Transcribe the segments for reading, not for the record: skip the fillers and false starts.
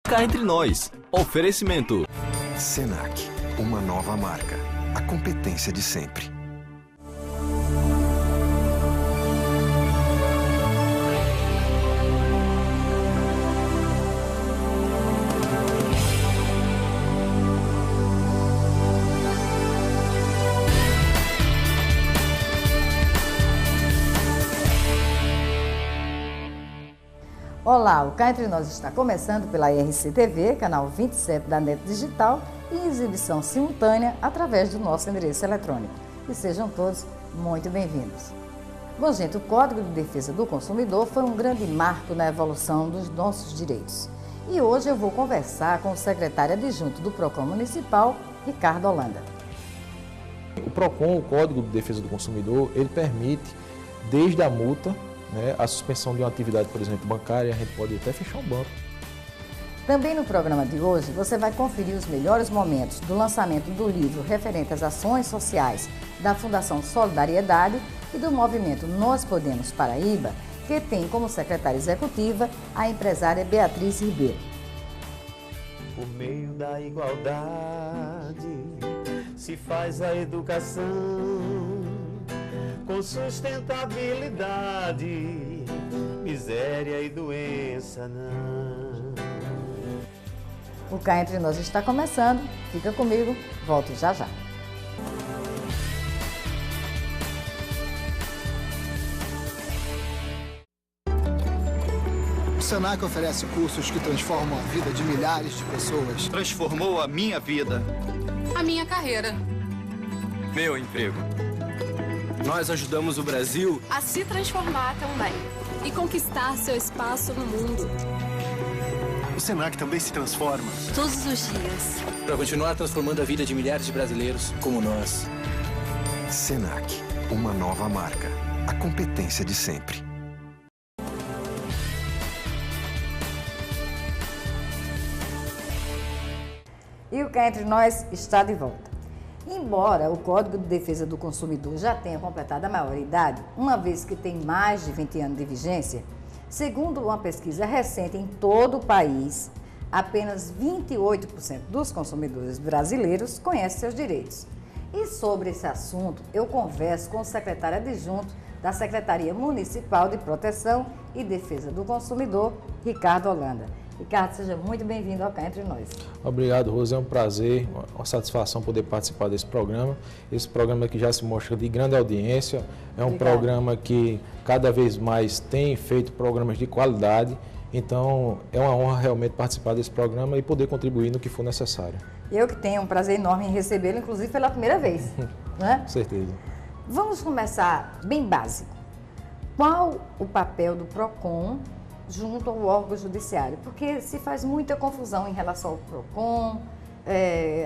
Cá entre nós. Oferecimento. Senac, uma nova marca. A competência de sempre. Olá, o Cá Entre Nós está começando pela RCTV, canal 27 da NET Digital e em exibição simultânea através do nosso endereço eletrônico. E sejam todos muito bem-vindos. Bom, gente, o Código de Defesa do Consumidor foi um grande marco na evolução dos nossos direitos. E hoje eu vou conversar com o secretário adjunto do PROCON Municipal, Ricardo Holanda. O PROCON, o Código de Defesa do Consumidor, ele permite, desde a multa, a suspensão de uma atividade, por exemplo, bancária, a gente pode até fechar um banco. Também no programa de hoje, você vai conferir os melhores momentos do lançamento do livro referente às ações sociais da Fundação Solidariedade e do movimento Nós Podemos Paraíba, que tem como secretária executiva a empresária Beatriz Ribeiro. Por meio da igualdade se faz a educação, com sustentabilidade, miséria e doença não. O Cá Entre Nós está começando, fica comigo, volto já já. O Senac oferece cursos que transformam a vida de milhares de pessoas. Transformou a minha vida. A minha carreira. Meu emprego. Nós ajudamos o Brasil a se transformar também e conquistar seu espaço no mundo. O Senac também se transforma. Todos os dias. para continuar transformando a vida de milhares de brasileiros como nós. Senac, uma nova marca. A competência de sempre. E o Cá Entre Nós está de volta. Embora o Código de Defesa do Consumidor já tenha completado a maioridade, uma vez que tem mais de 20 anos de vigência, segundo uma pesquisa recente em todo o país, apenas 28% dos consumidores brasileiros conhecem seus direitos. E sobre esse assunto, eu converso com o secretário adjunto da Secretaria Municipal de Proteção e Defesa do Consumidor, Ricardo Holanda. Ricardo, seja muito bem-vindo ao Cá Entre Nós. Obrigado, Rose. É um prazer, uma satisfação poder participar desse programa. Esse programa que já se mostra de grande audiência, é um programa que cada vez mais tem feito programas de qualidade. Então, é uma honra realmente participar desse programa e poder contribuir no que for necessário. Eu que tenho um prazer enorme em recebê-lo, inclusive pela primeira vez. Né? Com certeza. Vamos começar bem básico. Qual o papel do PROCON junto ao órgão judiciário? Porque se faz muita confusão em relação ao PROCON,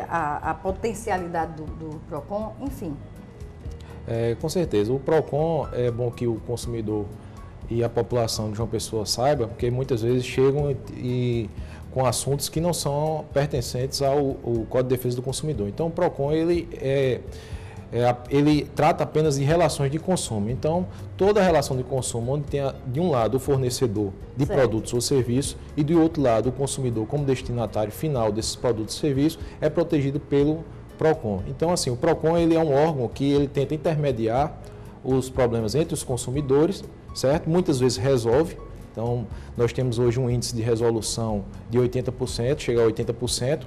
a potencialidade do PROCON, enfim. Com certeza. O PROCON é bom que o consumidor e a população de João Pessoa saiba, porque muitas vezes chegam com assuntos que não são pertencentes ao Código de Defesa do Consumidor. Então, o PROCON ele trata apenas de relações de consumo. Então, toda relação de consumo, onde tem de um lado o fornecedor de produtos ou serviços e do outro lado o consumidor como destinatário final desses produtos e serviços, é protegido pelo PROCON. Então, assim, o PROCON ele é um órgão que ele tenta intermediar os problemas entre os consumidores, certo? Muitas vezes resolve. Então, nós temos hoje um índice de resolução de 80%, chega a 80%,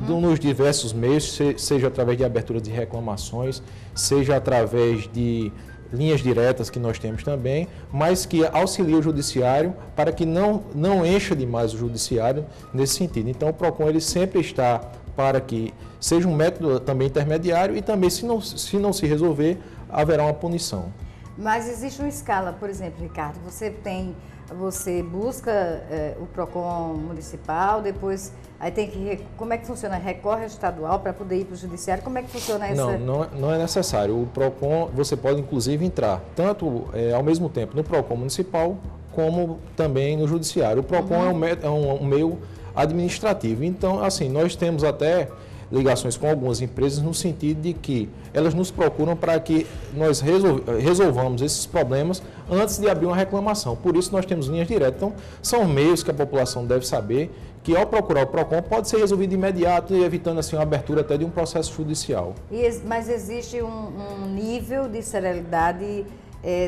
nos diversos meios, seja através de abertura de reclamações, seja através de linhas diretas que nós temos também, mas que auxilia o judiciário para que não encha demais o judiciário nesse sentido. Então, o PROCON ele sempre está para que seja um método também intermediário e também, se não se resolver, haverá uma punição. Mas existe uma escala, por exemplo, Ricardo, você busca o PROCON municipal, depois aí tem que, como é que funciona? Recorre ao estadual para poder ir para o judiciário? Como é que funciona essa? Não é necessário. O PROCON, você pode inclusive entrar tanto ao mesmo tempo no PROCON municipal como também no judiciário. O PROCON é um meio administrativo. Então, assim, nós temos até ligações com algumas empresas no sentido de que elas nos procuram para que nós resolvamos esses problemas antes de abrir uma reclamação. Por isso nós temos linhas diretas. Então, são meios que a população deve saber que ao procurar o PROCON pode ser resolvido de imediato, evitando assim, a abertura até de um processo judicial. Mas existe um nível de celeridade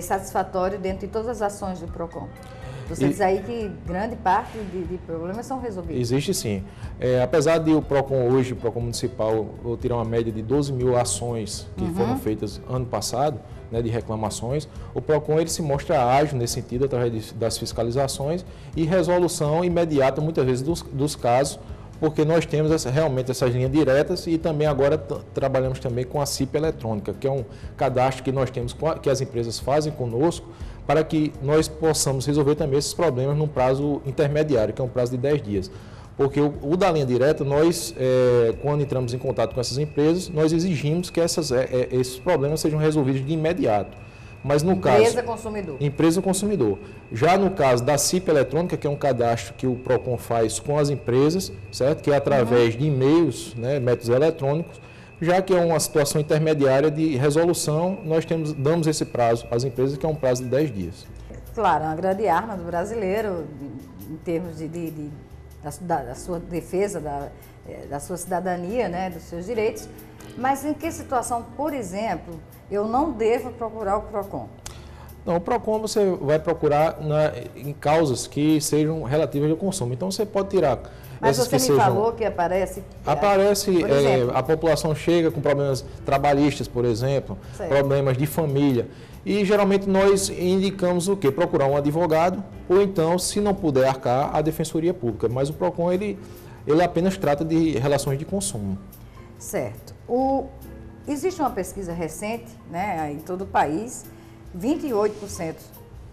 satisfatório dentro de todas as ações do PROCON? Você diz aí que grande parte de problemas são resolvidos. Existe sim. Apesar de o PROCON hoje, o PROCON municipal, eu tirar uma média de 12 mil ações que foram feitas ano passado, né, de reclamações, o PROCON ele se mostra ágil nesse sentido, através das fiscalizações e resolução imediata, muitas vezes, dos casos, porque nós temos realmente essas linhas diretas e também agora trabalhamos também com a CIP eletrônica, que é um cadastro que nós temos, que as empresas fazem conosco, para que nós possamos resolver também esses problemas num prazo intermediário, que é um prazo de 10 dias. Porque o da linha direta, nós, quando entramos em contato com essas empresas, nós exigimos que esses problemas sejam resolvidos de imediato. Mas no Empresa consumidor. Empresa consumidor. Já no caso da CIP eletrônica, que é um cadastro que o PROCON faz com as empresas, certo? Que é através de e-mails, né, métodos eletrônicos, já que é uma situação intermediária de resolução, nós damos esse prazo às empresas, que é um prazo de 10 dias. Claro, é uma grande arma do brasileiro, em termos da sua defesa, da sua cidadania, né, dos seus direitos. Mas em que situação, por exemplo, eu não devo procurar o PROCON? Não, o PROCON você vai procurar em causas que sejam relativas ao consumo. Então você pode tirar... Mas você me falou que aparece... Aparece, a população chega com problemas trabalhistas, por exemplo, problemas de família. E geralmente nós indicamos o quê? Procurar um advogado ou então, se não puder arcar, a Defensoria Pública. Mas o PROCON, ele apenas trata de relações de consumo. Certo. Existe uma pesquisa recente, né, em todo o país, 28%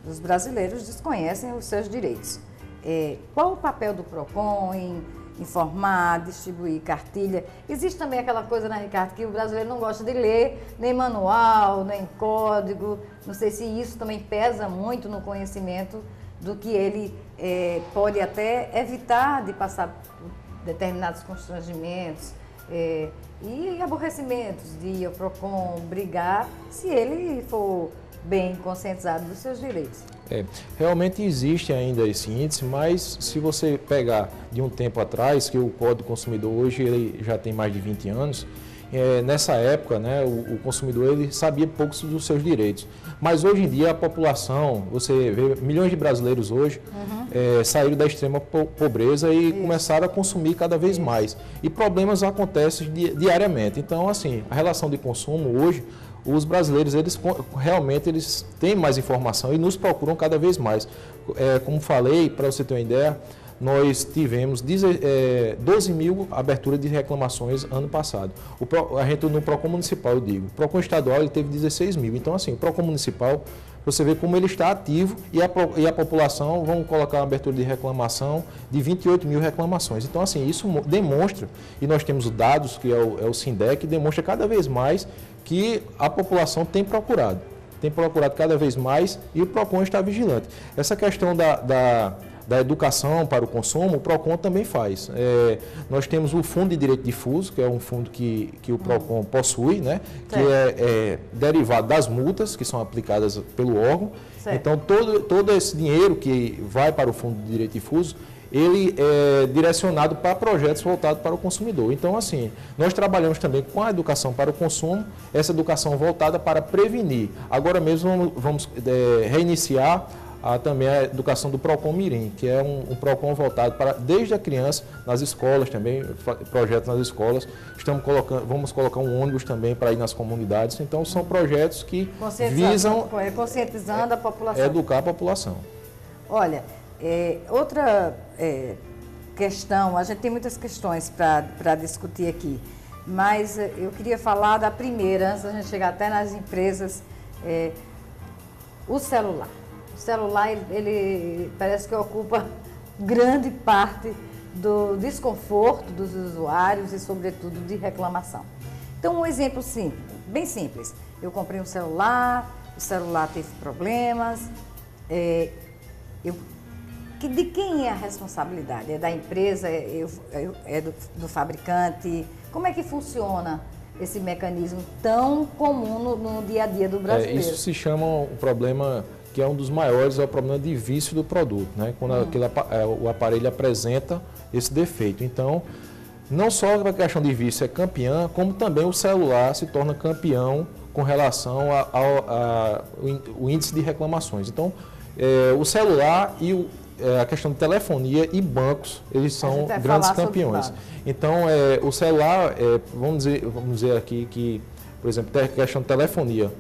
dos brasileiros desconhecem os seus direitos. Qual o papel do PROCON em informar, distribuir cartilha? Existe também aquela coisa, né, Ricardo, que o brasileiro não gosta de ler nem manual, nem código. Não sei se isso também pesa muito no conhecimento do que ele pode até evitar de passar por determinados constrangimentos e aborrecimentos de ir ao PROCON brigar, se ele for bem conscientizado dos seus direitos. Realmente existe ainda esse índice, mas se você pegar de um tempo atrás, que o Código do Consumidor hoje ele já tem mais de 20 anos, nessa época, né, o consumidor ele sabia pouco dos seus direitos. Mas hoje em dia a população, você vê milhões de brasileiros hoje saíram da extrema pobreza e começaram a consumir cada vez mais. E problemas acontecem diariamente. Então, assim, a relação de consumo hoje, os brasileiros, eles têm mais informação e nos procuram cada vez mais. Como falei, para você ter uma ideia, nós tivemos 12 mil aberturas de reclamações ano passado. A gente no PROCON municipal, eu digo. O PROCON estadual ele teve 16 mil. Então, assim, o PROCON municipal, você vê como ele está ativo e a população, vamos colocar uma abertura de reclamação de 28 mil reclamações. Então, assim, isso demonstra, e nós temos dados, que é o SINDEC, demonstra cada vez mais que a população tem procurado cada vez mais e o PROCON está vigilante. Essa questão da educação para o consumo, o PROCON também faz. Nós temos o Fundo de Direito Difuso, que é um fundo que o PROCON possui, né? Que é derivado das multas que são aplicadas pelo órgão. Certo. Então, todo esse dinheiro que vai para o Fundo de Direito Difuso, ele é direcionado para projetos voltados para o consumidor. Então, assim, nós trabalhamos também com a educação para o consumo, essa educação voltada para prevenir. Agora mesmo vamos reiniciar também a educação do PROCON Mirim, que é um PROCON voltado para, desde a criança, nas escolas também, projetos nas escolas. Vamos colocar um ônibus também para ir nas comunidades. Então, são projetos que visam conscientizando a população. Educar a população. Olha, outra questão, a gente tem muitas questões para discutir aqui, mas eu queria falar da primeira, antes da gente chegar até nas empresas, o celular. O celular, ele parece que ocupa grande parte do desconforto dos usuários e, sobretudo, de reclamação. Então, um exemplo simples, bem simples. Eu comprei um celular, o celular teve problemas. De quem é a responsabilidade? É da empresa? É do fabricante? Como é que funciona esse mecanismo tão comum no dia a dia do brasileiro? Isso se chama um problema que é um dos maiores, é o problema de vício do produto, né? Quando o aparelho apresenta esse defeito. Então, não só a questão de vício é campeã, como também o celular se torna campeão com relação ao índice de reclamações. Então, o celular e a questão de telefonia e bancos, eles são grandes campeões. Então, o celular, vamos dizer aqui que, por exemplo, tem a questão de telefonia.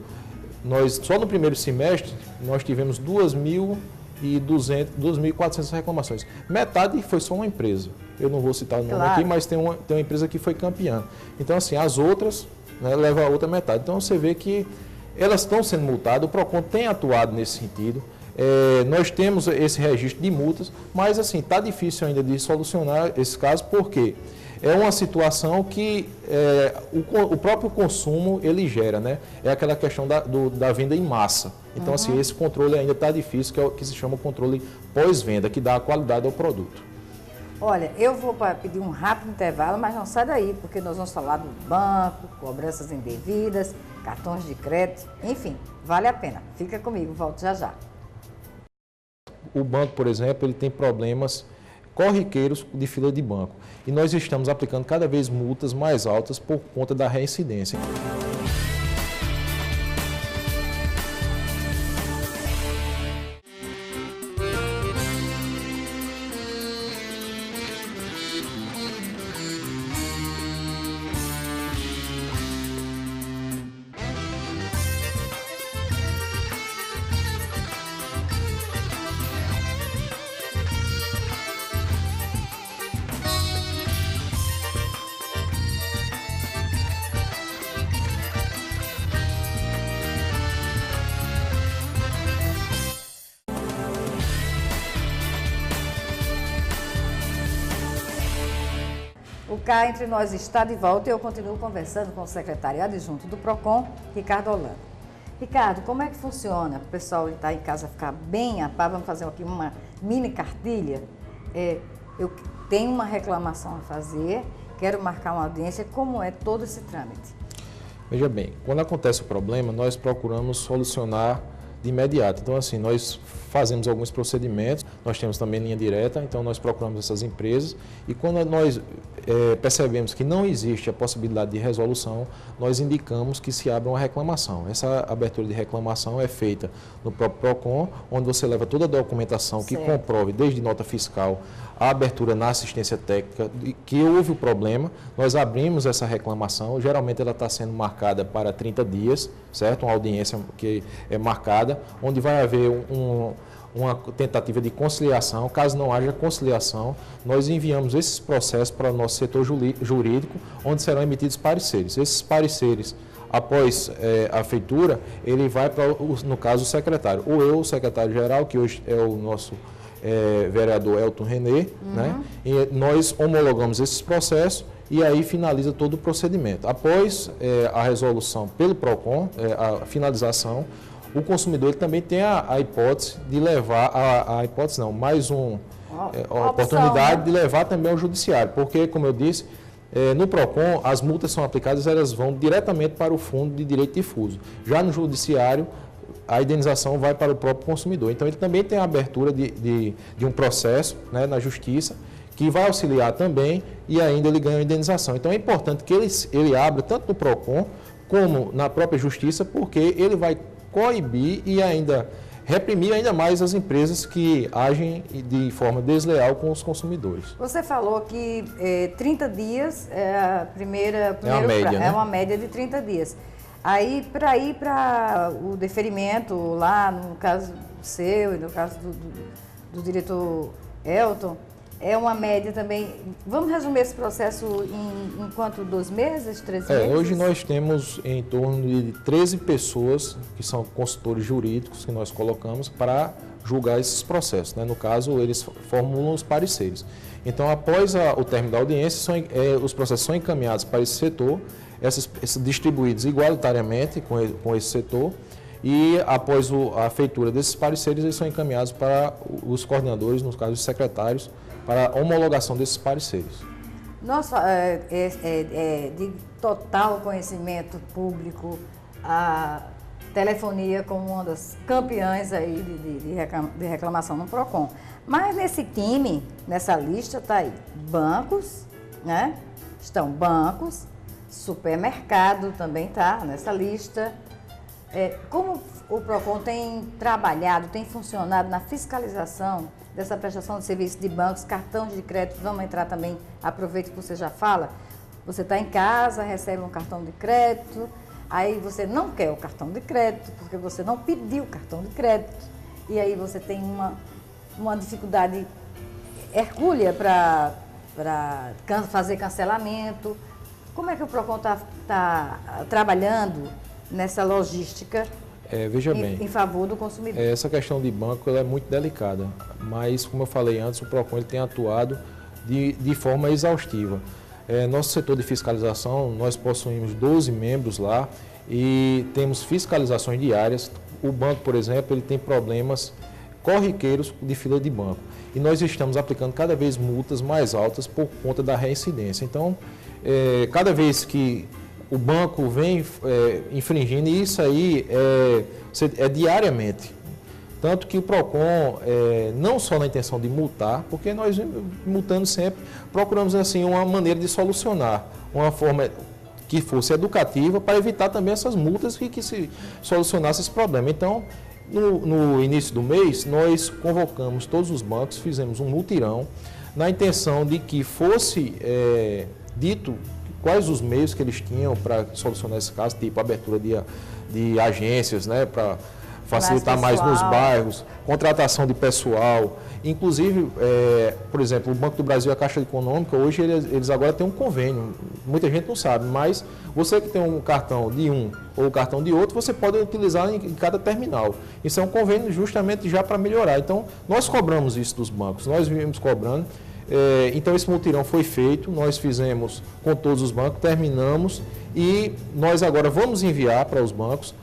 Nós, só no primeiro semestre, nós tivemos 2.400 reclamações. Metade foi só uma empresa. Eu não vou citar o nome aqui, mas tem uma empresa que foi campeã. Então, assim, as outras, né, levam a outra metade. Então, você vê que elas estão sendo multadas, o PROCON tem atuado nesse sentido. Nós temos esse registro de multas, mas assim, está difícil ainda de solucionar esse caso, porque é uma situação que o próprio consumo ele gera, né? É aquela questão da venda em massa. Então, assim, esse controle ainda está difícil, que é o que se chama controle pós-venda, que dá a qualidade ao produto. Olha, eu vou pedir um rápido intervalo, mas não sai daí, porque nós vamos falar do banco, cobranças indevidas, cartões de crédito, enfim, vale a pena. Fica comigo, volto já já. O banco, por exemplo, ele tem problemas corriqueiros de fila de banco. E nós estamos aplicando cada vez multas mais altas por conta da reincidência. O Cá Entre Nós está de volta e eu continuo conversando com o secretário adjunto do PROCON, Ricardo Holanda. Ricardo, como é que funciona? O pessoal está em casa ficar bem a par, vamos fazer aqui uma mini cartilha. Eu tenho uma reclamação a fazer, quero marcar uma audiência, como é todo esse trâmite? Veja bem, quando acontece o problema, nós procuramos solucionar de imediato. Então, assim, nós fazemos alguns procedimentos, nós temos também linha direta, então nós procuramos essas empresas e quando nós percebemos que não existe a possibilidade de resolução, nós indicamos que se abra uma reclamação. Essa abertura de reclamação é feita no próprio PROCON, onde você leva toda a documentação que comprove, desde nota fiscal, a abertura na assistência técnica, que houve o problema, nós abrimos essa reclamação, geralmente ela está sendo marcada para 30 dias, certo? Uma audiência que é marcada, onde vai haver uma tentativa de conciliação. Caso não haja conciliação, nós enviamos esses processos para o nosso setor jurídico, onde serão emitidos pareceres. Esses pareceres, após a feitura, ele vai para, no caso, o secretário. Ou eu, o secretário-geral, que hoje é o nosso vereador Elton René, né? E nós homologamos esses processos e aí finaliza todo o procedimento. Após a resolução pelo PROCON, a finalização, o consumidor ele também tem a hipótese de levar, mais uma oportunidade, né, de levar também ao judiciário, porque, como eu disse, no PROCON as multas são aplicadas, elas vão diretamente para o Fundo de Direito Difuso. Já no judiciário, a indenização vai para o próprio consumidor. Então, ele também tem a abertura de um processo, né, na justiça, que vai auxiliar também e ainda ele ganha a indenização. Então, é importante que ele abra tanto no PROCON como na própria justiça, porque ele vai coibir e ainda reprimir ainda mais as empresas que agem de forma desleal com os consumidores. Você falou que 30 dias é a primeira é uma média, né? É uma média de 30 dias. Aí, para ir para o deferimento, lá no caso seu e no caso do diretor Elton, é uma média também. Vamos resumir esse processo em quanto? 2 meses, 3 meses? Hoje nós temos em torno de 13 pessoas que são consultores jurídicos que nós colocamos para julgar esses processos, né? No caso, eles formulam os pareceres. Então, após o término da audiência, os processos são encaminhados para esse setor, distribuídos igualitariamente com esse setor, e após a feitura desses pareceres, eles são encaminhados para os coordenadores, no caso os secretários, para a homologação desses pareceres. Nossa, de total conhecimento público, a telefonia como uma das campeãs aí de reclamação no PROCON. Mas nesse time, nessa lista, está aí bancos, né? Estão bancos, supermercado também está nessa lista. Como o PROCON tem trabalhado, tem funcionado na fiscalização dessa prestação de serviço de bancos, cartões de crédito, vamos entrar também, aproveite que você já fala, você está em casa, recebe um cartão de crédito, aí você não quer o cartão de crédito, porque você não pediu o cartão de crédito, e aí você tem uma dificuldade hercúlea para fazer cancelamento. Como é que o PROCON está trabalhando nessa logística veja bem, em favor do consumidor? Essa questão de banco ela é muito delicada, mas como eu falei antes, o PROCON ele tem atuado de forma exaustiva. Nosso setor de fiscalização, nós possuímos 12 membros lá e temos fiscalizações diárias. O banco, por exemplo, ele tem problemas corriqueiros de fila de banco. E nós estamos aplicando cada vez multas mais altas por conta da reincidência. Então, cada vez que o banco vem infringindo, e isso aí é diariamente. Tanto que o PROCON, não só na intenção de multar, porque nós, multando sempre, procuramos assim, uma maneira de solucionar, uma forma que fosse educativa para evitar também essas multas e que se solucionasse esse problema. Então, no início do mês, nós convocamos todos os bancos, fizemos um mutirão, na intenção de que fosse dito quais os meios que eles tinham para solucionar esse caso, tipo abertura de agências, né, para facilitar mais nos bairros, contratação de pessoal. Inclusive, por exemplo, o Banco do Brasil e a Caixa Econômica, hoje eles agora têm um convênio. Muita gente não sabe, mas você que tem um cartão de um ou cartão de outro, você pode utilizar em cada terminal. Isso é um convênio justamente já para melhorar. Então, nós cobramos isso dos bancos, nós viemos cobrando. Então, esse mutirão foi feito, nós fizemos com todos os bancos, terminamos e nós agora vamos enviar para os bancos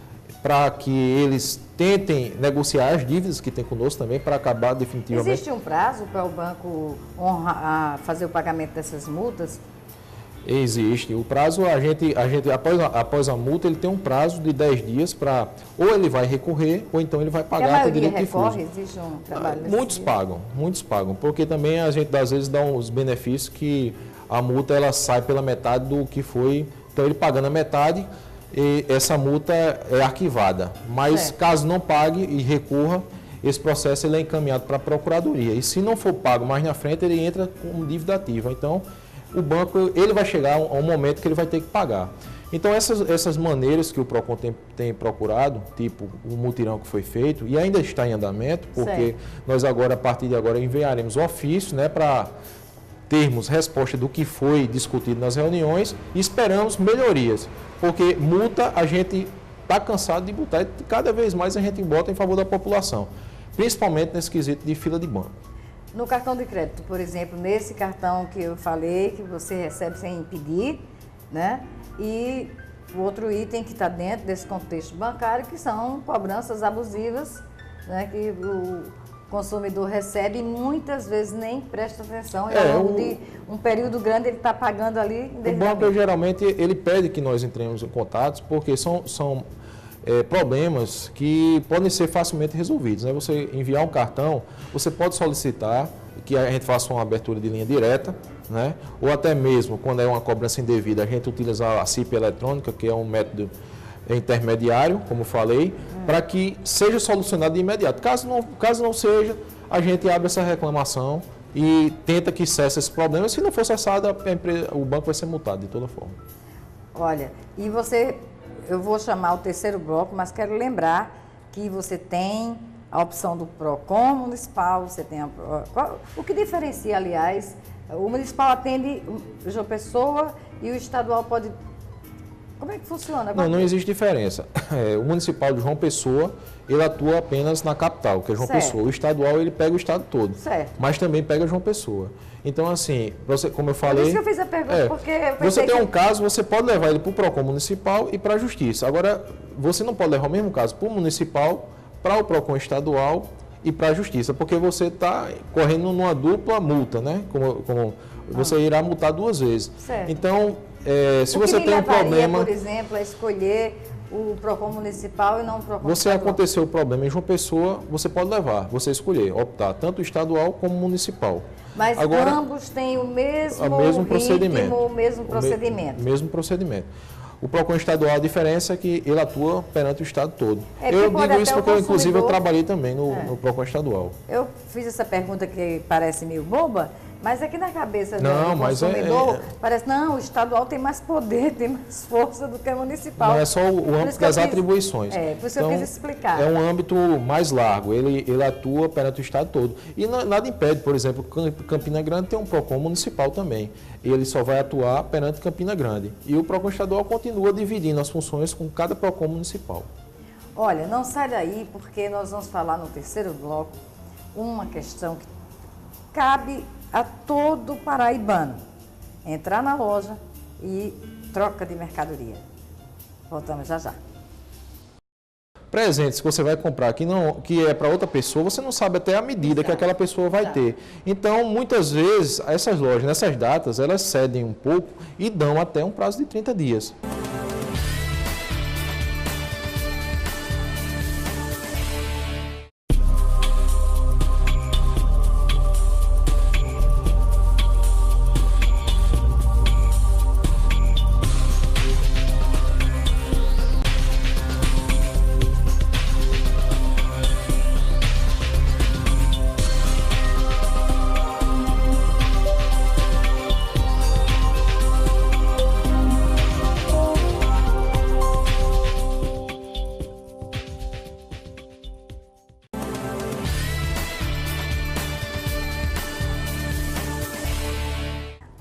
para que eles tentem negociar as dívidas que tem conosco também para acabar definitivamente. Existe um prazo para o banco fazer o pagamento dessas multas? Existe. O prazo, a gente após a multa, ele tem um prazo de 10 dias para, ou ele vai recorrer, ou então ele vai pagar com direito difuso. Existe um trabalho muitos pagam, porque também a gente às vezes dá uns benefícios que a multa ela sai pela metade do que foi, então ele pagando a metade, e essa multa é arquivada. Mas caso não pague e recorra, esse processo ele é encaminhado para a Procuradoria. E se não for pago mais na frente, ele entra como dívida ativa. Então, o banco ele vai chegar a um momento que ele vai ter que pagar. Então, essas maneiras que o PROCON tem procurado, tipo o mutirão que foi feito, e ainda está em andamento, porque nós agora, a partir de agora, enviaremos o ofício, né, para termos resposta do que foi discutido nas reuniões e esperamos melhorias, porque multa a gente está cansado de botar e cada vez mais a gente bota em favor da população, principalmente nesse quesito de fila de banco. No cartão de crédito, por exemplo, nesse cartão que eu falei, que você recebe sem pedir, né? E o outro item que está dentro desse contexto bancário, que são cobranças abusivas, né? Que o consumidor recebe e muitas vezes nem presta atenção. E ao longo de um período grande ele está pagando ali indevidamente. O banco, geralmente, ele pede que nós entremos em contatos, porque são problemas que podem ser facilmente resolvidos, né? Você enviar um cartão, você pode solicitar que a gente faça uma abertura de linha direta, né? Ou até mesmo, quando é uma cobrança indevida, a gente utiliza a CIP eletrônica, que é um método intermediário, como falei, para que seja solucionado de imediato. Caso não seja, a gente abre essa reclamação e tenta que cesse esse problema. Se não for cessado, o banco vai ser multado de toda forma. Olha, e eu vou chamar o terceiro bloco, mas quero lembrar que você tem a opção do PROCON municipal, você tem o que diferencia, aliás, o municipal atende João Pessoa e o estadual pode... Como é que funciona? Não existe diferença. O municipal de João Pessoa, ele atua apenas na capital, que é João Pessoa. O estadual, ele pega o estado todo, mas também pega João Pessoa. Então, assim, como eu falei... Por isso que eu fiz a pergunta, porque... Você tem um caso, você pode levar ele para o PROCON municipal e para a Justiça. Agora, você não pode levar o mesmo caso para o municipal, para o PROCON estadual ir para a justiça, porque você está correndo numa dupla multa, né? Como você irá multar 2 vezes. Certo. Então, se O que você me tem um levaria, problema... por exemplo, a escolher o PROCON municipal e não o PROCON Você estadual? aconteceu o problema em João Pessoa, você pode levar, você escolher, optar tanto estadual como municipal. Mas agora, ambos têm o mesmo mesmo ritmo, procedimento. o mesmo procedimento. Mesmo procedimento. O PROCON estadual, a diferença é que ele atua perante o estado todo. Eu digo isso porque, inclusive, eu trabalhei também no PROCON estadual. Eu fiz essa pergunta que parece meio boba, mas aqui na cabeça do mas consumidor, parece, não, o estadual tem mais poder, tem mais força do que o municipal. Não é só o âmbito das atribuições. Por isso que eu quis explicar. É um âmbito mais largo, ele atua perante o estado todo. E nada impede, por exemplo, Campina Grande tem um PROCON municipal também. Ele só vai atuar perante Campina Grande. E o PROCON estadual continua dividindo as funções com cada PROCON municipal. Olha, não sai daí, porque nós vamos falar no terceiro bloco uma questão que cabe a todo paraibano: entrar na loja e troca de mercadoria. Voltamos já já. Presentes que você vai comprar que é para outra pessoa, você não sabe até a medida que aquela pessoa vai ter. Então, muitas vezes, essas lojas, nessas datas, elas cedem um pouco e dão até um prazo de 30 dias.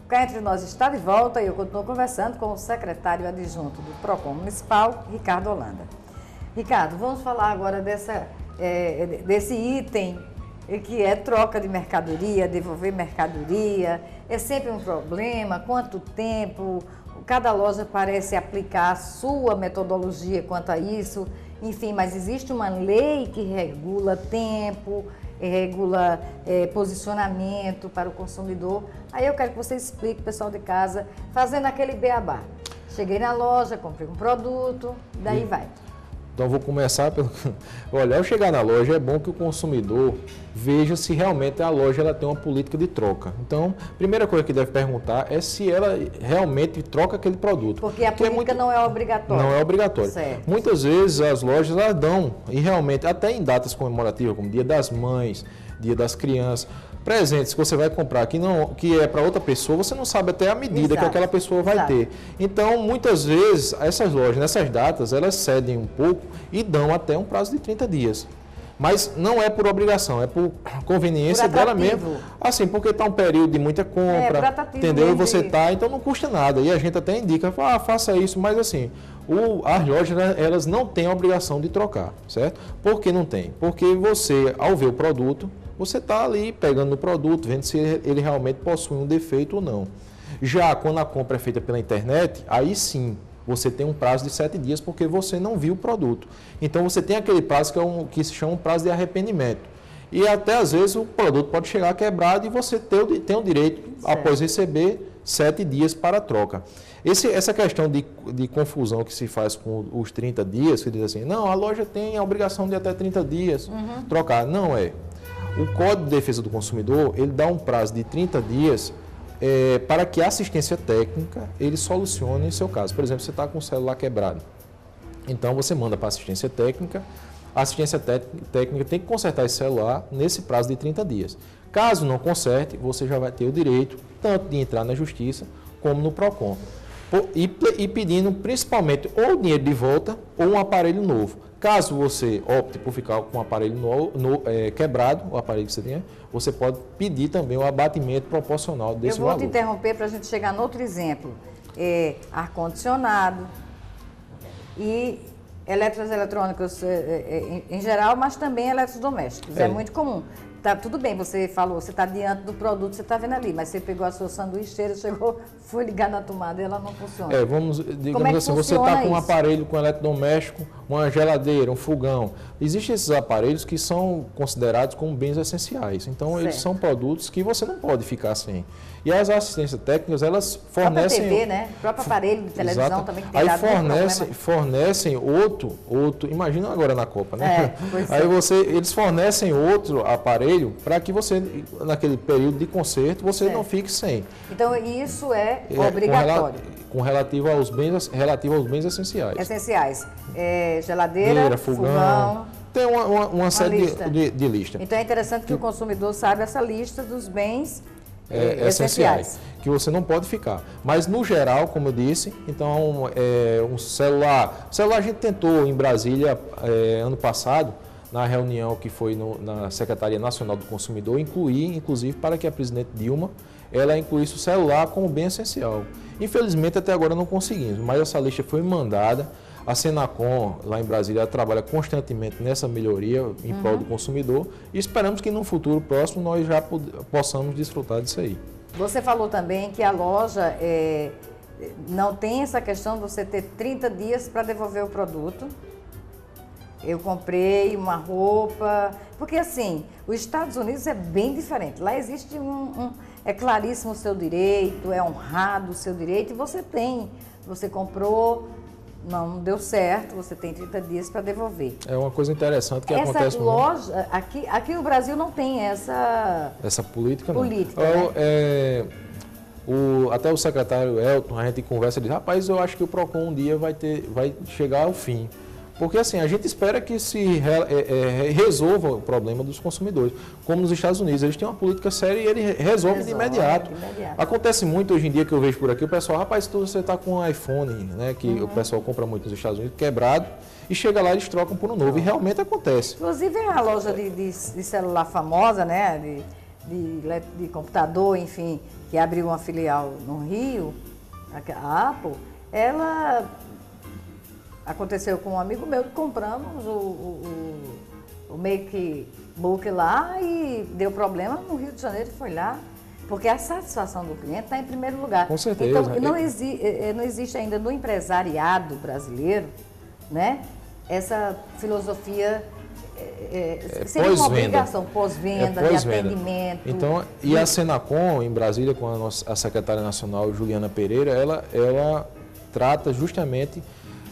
Cá Entre Nós está de volta e eu continuo conversando com o secretário adjunto do PROCON Municipal, Ricardo Holanda. Ricardo, vamos falar agora desse item que é troca de mercadoria, devolver mercadoria. É sempre um problema, quanto tempo, cada loja parece aplicar a sua metodologia quanto a isso, enfim, mas existe uma lei que regula tempo, regula posicionamento para o consumidor. Aí eu quero que você explique, pessoal de casa, fazendo aquele beabá. Cheguei na loja, comprei um produto, daí vai. Então, vou começar pelo... Olha, ao chegar na loja, é bom que o consumidor veja se realmente a loja ela tem uma política de troca. Então, a primeira coisa que deve perguntar é se ela realmente troca aquele produto. Porque a política não é obrigatória. Não é obrigatória. Certo. Muitas vezes as lojas elas dão, e realmente, até em datas comemorativas, como Dia das Mães, Dia das Crianças, presentes que você vai comprar que é para outra pessoa, você não sabe até a medida que aquela pessoa vai ter. Então, muitas vezes, essas lojas, nessas datas, elas cedem um pouco e dão até um prazo de 30 dias. Mas não é por obrigação, é por conveniência dela mesmo. Assim, porque está um período de muita compra, entendeu? E você está, então não custa nada. E a gente até indica, faça isso, mas assim, as lojas, elas não têm a obrigação de trocar, certo? Por que não tem? Porque você, ao ver o produto, você está ali pegando no produto, vendo se ele realmente possui um defeito ou não. Já quando a compra é feita pela internet, aí sim, você tem um prazo de 7 dias porque você não viu o produto. Então você tem aquele prazo que se chama um prazo de arrependimento. E até às vezes o produto pode chegar quebrado e você tem o direito, após receber, 7 dias para a troca. Essa questão de confusão que se faz com os 30 dias, que diz assim, não, a loja tem a obrigação de até 30 dias trocar. Não é. O Código de Defesa do Consumidor, ele dá um prazo de 30 dias para que a assistência técnica, ele solucione o seu caso. Por exemplo, você está com o celular quebrado. Então, você manda para a assistência técnica. A assistência técnica tem que consertar esse celular nesse prazo de 30 dias. Caso não conserte, você já vai ter o direito tanto de entrar na Justiça como no PROCON. E pedindo principalmente ou o dinheiro de volta ou um aparelho novo. Caso você opte por ficar com o aparelho quebrado, o aparelho que você tem, você pode pedir também o abatimento proporcional desse valor. Eu vou te interromper para a gente chegar no outro exemplo. Ar-condicionado e eletrônicos em geral, mas também eletrodomésticos. É muito comum. tá tudo bem, você falou, você está diante do produto, você está vendo ali, mas você pegou a sua sanduicheira, chegou, foi ligar na tomada e ela não funciona. Digamos assim, você está com um aparelho com eletrodoméstico, uma geladeira, um fogão. Existem esses aparelhos que são considerados como bens essenciais. Então, eles são produtos que você não pode ficar sem. E as assistências técnicas, elas fornecem... A própria TV, né? O próprio aparelho de televisão. Exato. Também que tem aí dado fornecem outro, imagina agora na Copa, né? Aí é. Eles fornecem outro aparelho para que você, naquele período de conserto, você não fique sem. Então, isso é obrigatório. Com relativo aos bens essenciais. Essenciais. Geladeira, fogão. Tem uma série de lista. Então, é interessante que o consumidor saiba essa lista dos bens essenciais. Que você não pode ficar. Mas, no geral, como eu disse, então, um celular... O celular a gente tentou em Brasília, ano passado, na reunião que foi na Secretaria Nacional do Consumidor, inclusive para que a presidente Dilma ela incluísse o celular como bem essencial. Infelizmente, até agora não conseguimos, mas essa lista foi mandada. A Senacom, lá em Brasília, trabalha constantemente nessa melhoria em prol do consumidor e esperamos que no futuro próximo nós já possamos desfrutar disso aí. Você falou também que a loja não tem essa questão de você ter 30 dias para devolver o produto. Eu comprei uma roupa, porque assim, os Estados Unidos é bem diferente. Lá existe é claríssimo o seu direito, é honrado o seu direito e você comprou, não deu certo, você tem 30 dias para devolver. É uma coisa interessante que acontece muito. Essa loja, aqui no Brasil não tem essa política. Né? Até o secretário Elton, a gente conversa e diz, rapaz, eu acho que o PROCON um dia vai chegar ao fim. Porque assim, a gente espera que se resolva o problema dos consumidores. Como nos Estados Unidos, eles têm uma política séria e ele resolve de imediato. Acontece muito hoje em dia que eu vejo por aqui, o pessoal, rapaz, você está com um iPhone, né, que o pessoal compra muito nos Estados Unidos, quebrado, e chega lá e eles trocam por um novo. E realmente acontece. Inclusive a loja de celular famosa, né, de computador, enfim, que abriu uma filial no Rio, a Apple, ela... Aconteceu com um amigo meu que compramos o MacBook lá e deu problema no Rio de Janeiro e foi lá. Porque a satisfação do cliente está em primeiro lugar. Com certeza. Então, não existe ainda no empresariado brasileiro, né, essa filosofia seria uma obrigação pós-venda, de atendimento. Então, e a Senacom, em Brasília, com a secretária nacional, Juliana Pereira, ela trata justamente...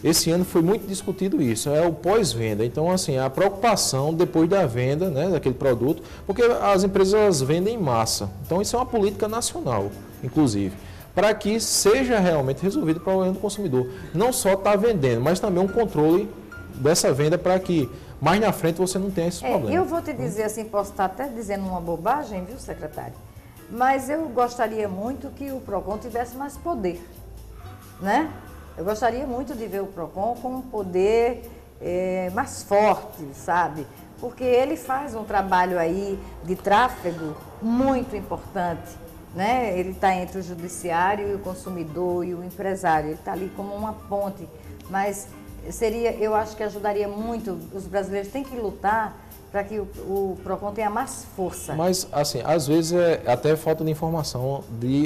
Esse ano foi muito discutido isso, é o pós-venda. Então, assim, a preocupação depois da venda, né, daquele produto, porque as empresas vendem em massa. Então, isso é uma política nacional, inclusive, para que seja realmente resolvido o problema do consumidor. Não só estar vendendo, mas também um controle dessa venda para que mais na frente você não tenha esses problemas. Eu vou te dizer assim, posso estar até dizendo uma bobagem, viu, secretário? Mas eu gostaria muito que o PROCON tivesse mais poder, né? Eu gostaria muito de ver o PROCON com um poder mais forte, sabe? Porque ele faz um trabalho aí de tráfego muito importante, né? Ele está entre o judiciário e o consumidor e o empresário, ele está ali como uma ponte. Mas eu acho que ajudaria muito, os brasileiros têm que lutar para que o PROCON tenha mais força. Mas, assim, às vezes é até falta de informação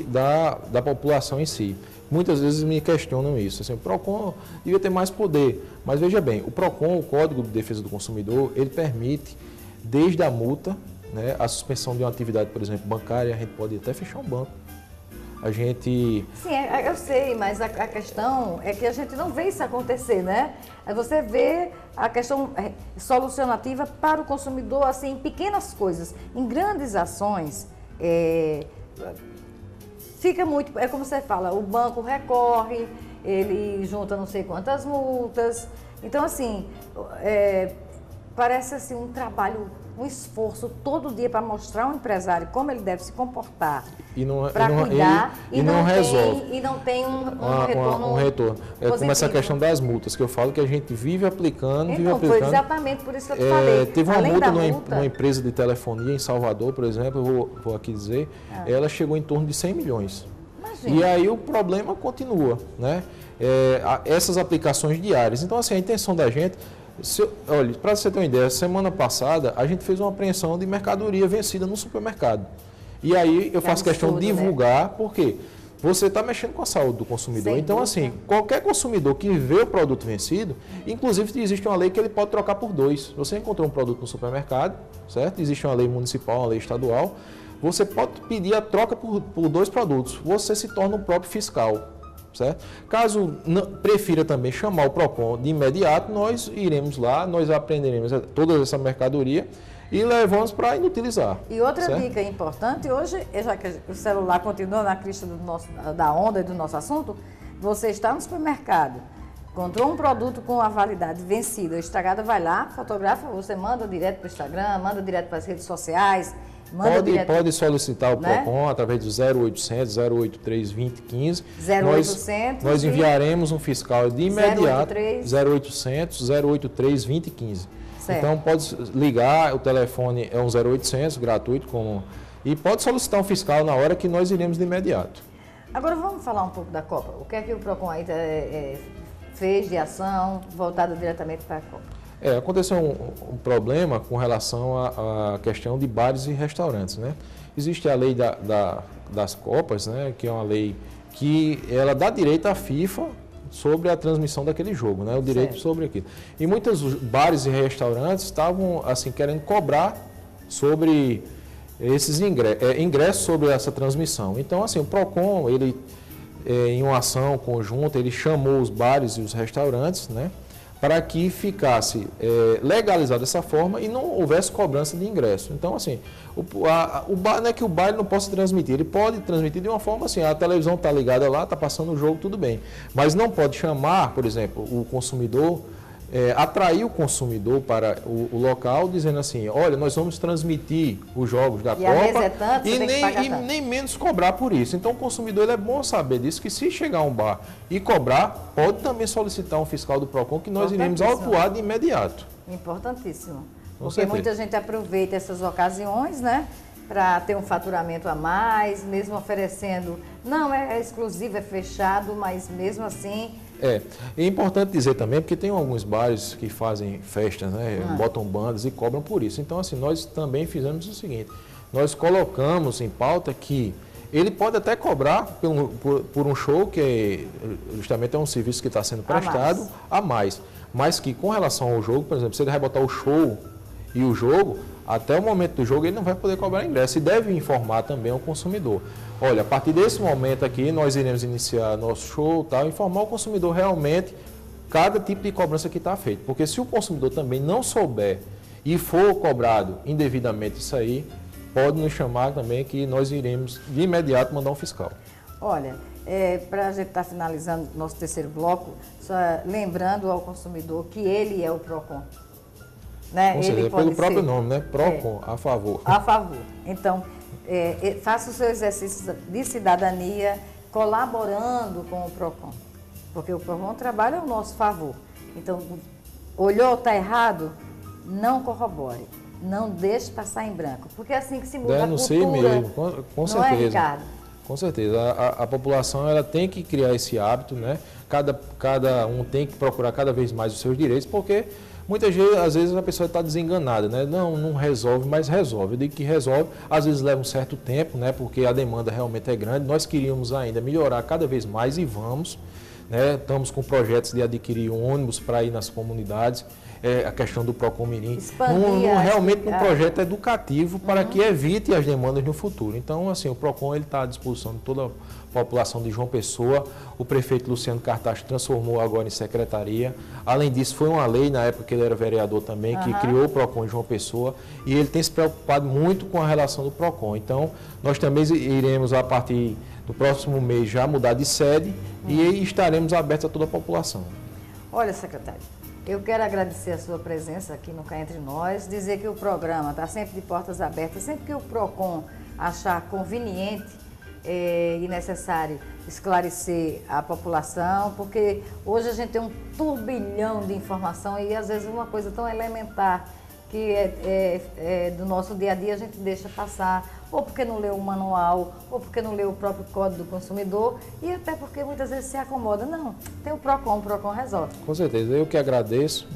da população em si. Muitas vezes me questionam isso. Assim, o PROCON devia ter mais poder. Mas veja bem, o PROCON, o Código de Defesa do Consumidor, ele permite, desde a multa, né, a suspensão de uma atividade, por exemplo, bancária, a gente pode até fechar um banco. Sim, eu sei, mas a questão é que a gente não vê isso acontecer, né? Você vê a questão solucionativa para o consumidor, assim, em pequenas coisas. Em grandes ações, fica muito... É como você fala, o banco recorre, ele junta não sei quantas multas. Então, assim, parece assim um trabalho, um esforço todo dia para mostrar ao empresário como ele deve se comportar para cuidar e não resolve. E não tem um retorno. É como essa questão das multas, que eu falo que a gente vive aplicando, Foi exatamente por isso que eu te falei. Teve uma multa numa empresa de telefonia em Salvador, por exemplo, eu vou aqui dizer, ela chegou em torno de 100 milhões. Imagina. E aí o problema continua, né? Essas aplicações diárias. Então, assim, a intenção da gente Olha, para você ter uma ideia, semana passada a gente fez uma apreensão de mercadoria vencida no supermercado. E aí eu faço questão de divulgar, porque você está mexendo com a saúde do consumidor. Então, assim, qualquer consumidor que vê o produto vencido, inclusive existe uma lei que ele pode trocar por 2. Você encontrou um produto no supermercado, certo? Existe uma lei municipal, uma lei estadual. Você pode pedir a troca por 2 produtos. Você se torna o próprio fiscal. Certo? Caso prefira também chamar o PROCON de imediato, nós iremos lá, nós apreenderemos toda essa mercadoria e levamos para inutilizar. E outra certo? dica importante, hoje, já que o celular continua na crista da onda e do nosso assunto, você está no supermercado, encontrou um produto com a validade vencida, estragada, vai lá, fotografa, você manda direto para o Instagram, manda direto para as redes sociais. Pode solicitar o PROCON, né? Através do 0800 083 2015. 0800. Nós enviaremos um fiscal de imediato. 0800 083 2015. Certo. Então pode ligar, o telefone é um 0800, gratuito, e pode solicitar um fiscal na hora que nós iremos de imediato. Agora vamos falar um pouco da Copa. O que é que o PROCON aí fez de ação voltada diretamente para a Copa? Aconteceu um problema com relação à questão de bares e restaurantes, né? Existe a lei das Copas, né? Que é uma lei que ela dá direito à FIFA sobre a transmissão daquele jogo, né? O direito sobre aquilo. E muitos bares e restaurantes estavam assim querendo cobrar sobre esses ingressos sobre essa transmissão. Então, assim, o PROCON, ele em uma ação conjunta, ele chamou os bares e os restaurantes, né? Para que ficasse legalizado dessa forma e não houvesse cobrança de ingresso. Então, assim, o bar não é que o bar não possa transmitir, ele pode transmitir de uma forma assim, a televisão está ligada lá, está passando o jogo, tudo bem. Mas não pode chamar, por exemplo, o consumidor, atrair o consumidor para o local, dizendo assim, olha, nós vamos transmitir os jogos da Copa e nem menos cobrar por isso. Então, o consumidor, ele é bom saber disso, que se chegar a um bar e cobrar, pode também solicitar um fiscal do PROCON, que nós iremos autuar de imediato. Importantíssimo. Porque muita gente aproveita essas ocasiões, né? Para ter um faturamento a mais, mesmo oferecendo, não é exclusivo, é fechado, mas mesmo assim... É importante dizer também, porque tem alguns bares que fazem festas, né? Botam bandas e cobram por isso. Então, assim, nós também fizemos o seguinte, nós colocamos em pauta que ele pode até cobrar por um show que justamente é um serviço que está sendo prestado a mais. Mas que com relação ao jogo, por exemplo, se ele vai botar o show e o jogo, até o momento do jogo ele não vai poder cobrar ingresso e deve informar também ao consumidor. Olha, a partir desse momento aqui nós iremos iniciar nosso show, tal, informar o consumidor realmente cada tipo de cobrança que está feito. Porque se o consumidor também não souber e for cobrado indevidamente isso aí, pode nos chamar também que nós iremos de imediato mandar um fiscal. Olha, para a gente estar finalizando nosso terceiro bloco, só lembrando ao consumidor que ele é o PROCON. Né? Com certeza, pelo próprio nome, né? PROCON, a favor. A favor. Então, faça o seu exercício de cidadania colaborando com o PROCON. Porque o PROCON trabalha ao nosso favor. Então, olhou, está errado, não corrobore. Não deixe passar em branco. Porque é assim que se muda a cultura. Sei mesmo, com certeza. Não é, Ricardo? Com certeza. A população ela tem que criar esse hábito, né? Cada um tem que procurar cada vez mais os seus direitos, porque muitas vezes, às vezes a pessoa está desenganada, né? Não resolve, mas resolve. Eu digo que resolve, às vezes leva um certo tempo, né? Porque a demanda realmente é grande. Nós queríamos ainda melhorar cada vez mais e vamos, né? Estamos com projetos de adquirir um ônibus para ir nas comunidades. A questão do PROCON Mirim, realmente um projeto educativo para que evite as demandas no futuro. Então, assim, o PROCON está à disposição de toda a população de João Pessoa. O prefeito Luciano Cartacho transformou agora em secretaria. Além disso, foi uma lei, na época que ele era vereador também, que criou o PROCON em João Pessoa, e ele tem se preocupado muito com a relação do PROCON. Então, nós também iremos, a partir do próximo mês, já mudar de sede e estaremos abertos a toda a população. Olha, secretário, eu quero agradecer a sua presença aqui no Cá Entre Nós, dizer que o programa está sempre de portas abertas, sempre que o PROCON achar conveniente e necessário esclarecer a população, porque hoje a gente tem um turbilhão de informação e às vezes uma coisa tão elementar que do nosso dia a dia a gente deixa passar, ou porque não leu o manual, ou porque não leu o próprio Código do Consumidor, e até porque muitas vezes se acomoda. Não, tem o PROCON resolve. Com certeza, eu que agradeço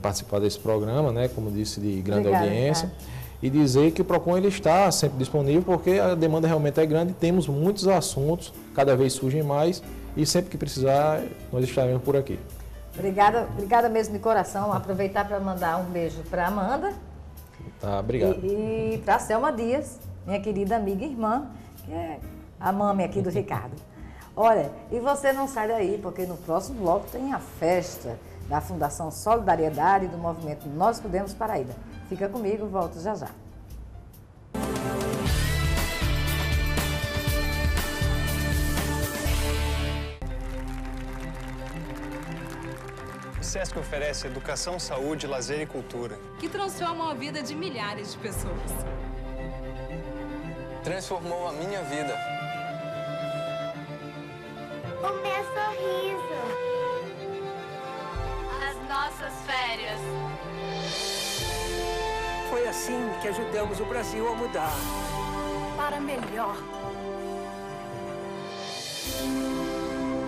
participar desse programa, né, como disse, de grande Obrigada, audiência. Ricardo. E dizer que o PROCON ele está sempre disponível porque a demanda realmente é grande e temos muitos assuntos, cada vez surgem mais e sempre que precisar nós estaremos por aqui. Obrigada mesmo de coração. Aproveitar para mandar um beijo para Amanda. Tá, obrigado. E para Selma Dias, minha querida amiga e irmã, que é a mãe aqui do Ricardo. Olha, e você não sai daí, porque no próximo bloco tem a festa da Fundação Solidariedade e do movimento Nós Podemos Paraíba. Fica comigo, volto já já. O SESC oferece educação, saúde, lazer e cultura. Que transformam a vida de milhares de pessoas. Transformou a minha vida. O meu sorriso. As nossas férias. Foi assim que ajudamos o Brasil a mudar. Para melhor.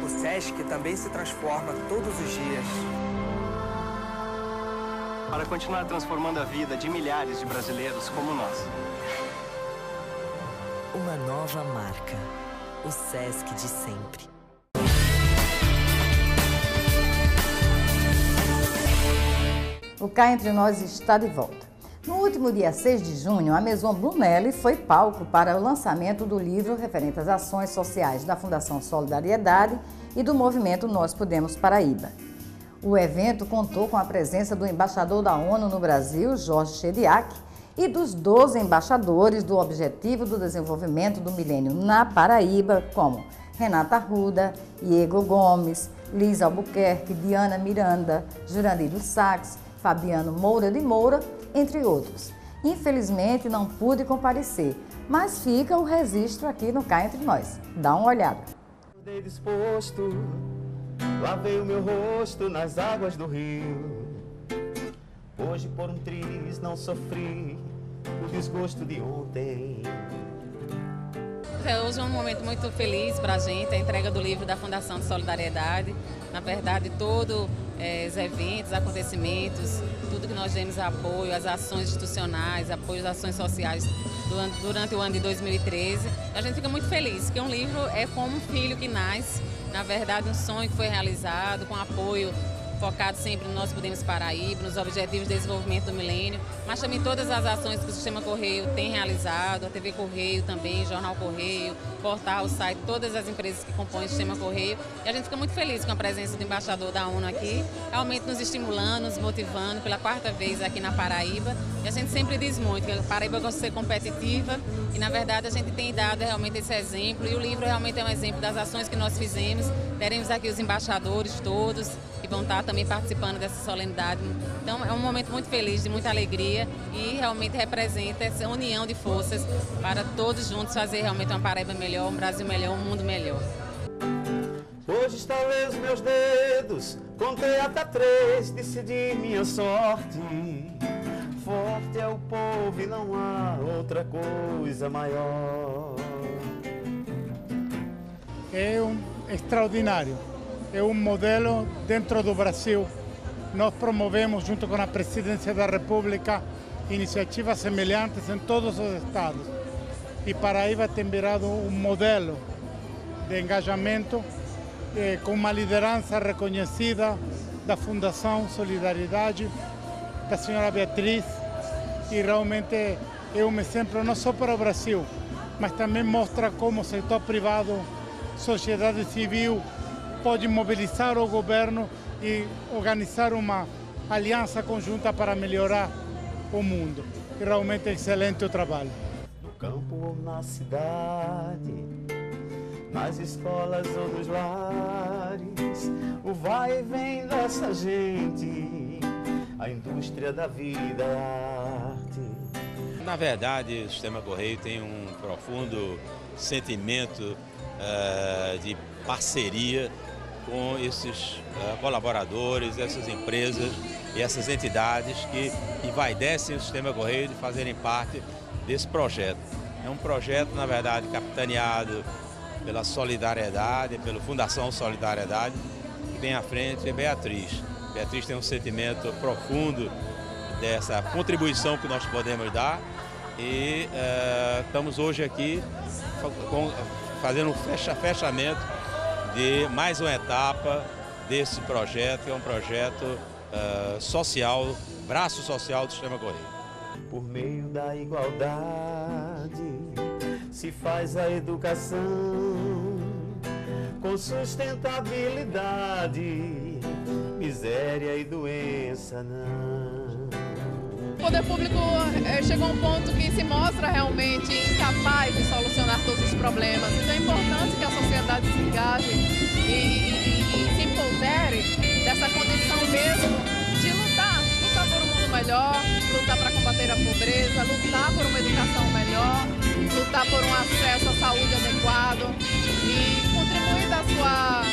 O SESC também se transforma todos os dias. Para continuar transformando a vida de milhares de brasileiros como nós. Uma nova marca. O SESC de sempre. O Cá Entre Nós está de volta. No último dia 6 de junho, a Maison Brunelli foi palco para o lançamento do livro referente às ações sociais da Fundação Solidariedade e do movimento Nós Podemos Paraíba. O evento contou com a presença do embaixador da ONU no Brasil, Jorge Chediak, e dos 12 embaixadores do Objetivo do Desenvolvimento do Milênio na Paraíba, como Renata Arruda, Diego Gomes, Liz Albuquerque, Diana Miranda, Jurandir dos Sacks, Fabiano Moura de Moura, entre outros. Infelizmente não pude comparecer, mas fica o registro aqui no Cá Entre Nós. Dá uma olhada. Acordei disposto, lavei o meu rosto nas águas do rio. Hoje por um triz não sofri o desgosto de ontem. Hoje é um momento muito feliz para a gente, a entrega do livro da Fundação de Solidariedade. Na verdade, todos os eventos, acontecimentos, tudo que nós demos apoio, as ações institucionais, apoio às ações sociais durante o ano de 2013. A gente fica muito feliz, porque um livro é como um filho que nasce, na verdade um sonho que foi realizado, com apoio focado sempre no Nós Podemos Paraíba, nos Objetivos de Desenvolvimento do Milênio, mas também todas as ações que o Sistema Correio tem realizado, a TV Correio também, Jornal Correio, portal, site, todas as empresas que compõem o Sistema Correio. E a gente fica muito feliz com a presença do embaixador da ONU aqui, realmente nos estimulando, nos motivando pela 4ª vez aqui na Paraíba. E a gente sempre diz muito que a Paraíba gosta de ser competitiva e, na verdade, a gente tem dado realmente esse exemplo. E o livro realmente é um exemplo das ações que nós fizemos. Teremos aqui os embaixadores todos, que vão estar também participando dessa solenidade. Então é um momento muito feliz, de muita alegria e realmente representa essa união de forças para todos juntos fazer realmente uma Paraíba melhor, um Brasil melhor, um mundo melhor. Hoje estalei os meus dedos, contei até 3, decidi minha sorte. Forte é o povo e não há outra coisa maior. É extraordinário. É um modelo dentro do Brasil. Nós promovemos, junto com a Presidência da República, iniciativas semelhantes em todos os estados. E Paraíba tem virado um modelo de engajamento com uma liderança reconhecida da Fundação Solidariedade, da senhora Beatriz, e realmente é um exemplo não só para o Brasil, mas também mostra como o setor privado, sociedade civil, pode mobilizar o governo e organizar uma aliança conjunta para melhorar o mundo. E realmente é excelente o trabalho. No campo ou na cidade, nas escolas ou nos lares, o vai e vem dessa gente, a indústria da vida é a arte. Na verdade, o Sistema Correio tem um profundo sentimento de parceria com esses colaboradores, essas empresas e essas entidades que envaidecem o Sistema Correio de fazerem parte desse projeto. É um projeto, na verdade, capitaneado pela Solidariedade, pela Fundação Solidariedade, que tem à frente a Beatriz. Beatriz tem um sentimento profundo dessa contribuição que nós podemos dar e estamos hoje aqui fazendo um fechamento de mais uma etapa desse projeto, que é um projeto social, braço social do Sistema Correio. Por meio da igualdade se faz a educação, com sustentabilidade, miséria e doença não. O poder público chegou a um ponto que se mostra realmente incapaz de solucionar todos os problemas. Então é importante que a sociedade se engaje e se empodere dessa condição mesmo de lutar por um mundo melhor, lutar para combater a pobreza, lutar por uma educação melhor, lutar por um acesso à saúde adequado e contribuir da sua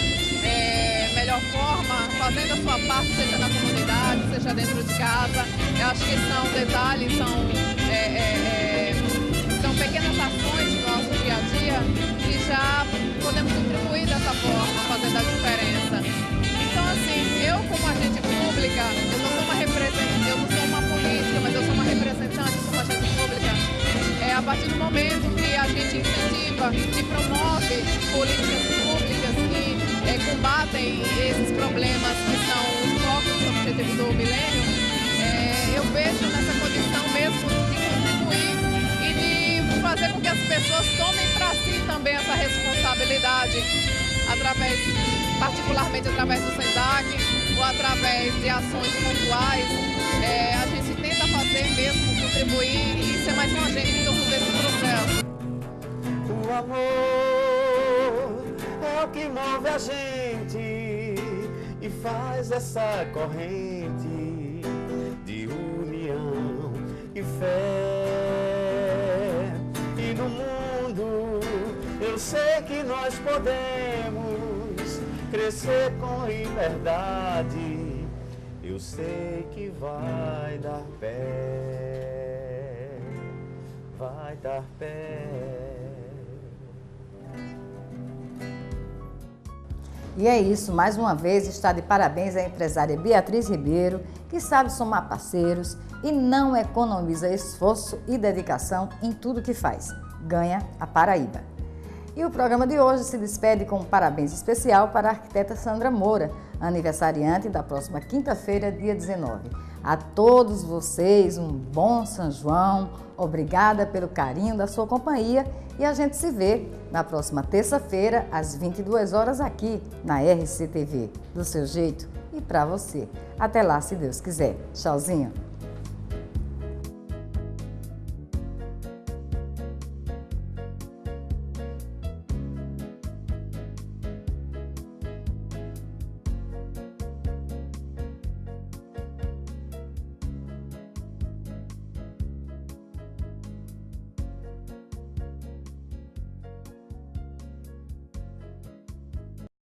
melhor forma, fazendo a sua parte, seja na comunidade, seja dentro de casa. Eu acho que são detalhes, são pequenas ações do nosso dia a dia que já podemos contribuir dessa forma, fazendo a diferença. Então, assim, eu como agente pública, eu não sou uma representante, eu não sou uma política, mas eu sou uma representante como agente pública. A partir do momento que a gente incentiva e promove políticas públicas que combatem esses problemas que são os focos dos objetivos do milênio, eu vejo nessa condição mesmo de contribuir e de fazer com que as pessoas tomem para si também essa responsabilidade, particularmente através do SENDAC ou através de ações pontuais. A gente tenta fazer mesmo, contribuir e ser mais um agente em torno desse processo. O amor é o que move a gente e faz essa corrente de união e fé. E no mundo eu sei que nós podemos crescer com liberdade. Eu sei que vai dar pé, vai dar pé. E é isso, mais uma vez está de parabéns a empresária Beatriz Ribeiro, que sabe somar parceiros e não economiza esforço e dedicação em tudo que faz. Ganha a Paraíba. E o programa de hoje se despede com um parabéns especial para a arquiteta Sandra Moura, aniversariante da próxima quinta-feira, dia 19. A todos vocês, um bom São João, obrigada pelo carinho da sua companhia e a gente se vê na próxima terça-feira, às 22 horas aqui na RCTV, do seu jeito e para você. Até lá, se Deus quiser. Tchauzinho.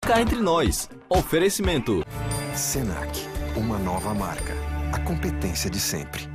Cá entre nós. Oferecimento. Senac, uma nova marca. A competência de sempre.